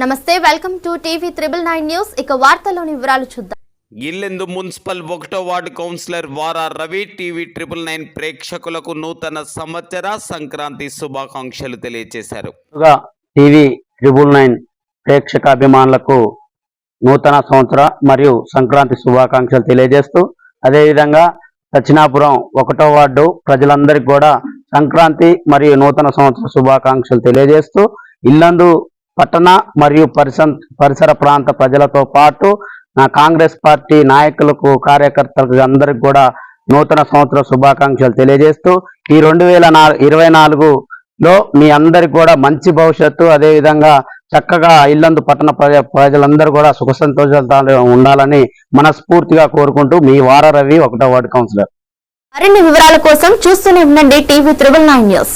నమస్తే, welcome to TV 999 news. ఇక వార్తల్లోని వివరాలు చూద్దాం. ఇల్లెందు మున్సిపల్ 1వ వార్డు కౌన్సిలర్ వారా రవి టీవీ 999 ప్రేక్షకులకు నూతన సంవత్సర సంక్రాంతి శుభాకాంక్షలు తెలియజేశారు. టీవీ 999 ప్రేక్షక అభిమానులకు నూతన సంవత్సర మరియు సంక్రాంతి శుభాకాంక్షలు తెలియజేస్తూ, అదేవిధంగా సచ్చినాపురం 1వ వార్డు ప్రజలందరికీ కూడా సంక్రాంతి మరియు నూతన సంవత్సర శుభాకాంక్షలు తెలియజేస్తూ, ఇల్లందు పట్టణ మరియు పరిసర ప్రాంత ప్రజలతో పాటు నా కాంగ్రెస్ పార్టీ నాయకులకు కార్యకర్తలకు అందరికి కూడా నూతన సంవత్సర శుభాకాంక్షలు తెలియజేస్తూ, ఈ 2024లో మీ అందరికి కూడా మంచి భవిష్యత్తు, అదేవిధంగా చక్కగా ఇల్లందు పట్టణ ప్రజలందరూ కూడా సుఖ సంతోషాలతో ఉండాలని మనస్ఫూర్తిగా కోరుకుంటూ మీ వారా రవి 1వ వార్డు కౌన్సిలర్. మరిన్ని వివరాల కోసం చూస్తూనే ఉండండి టీవీ 999 న్యూస్.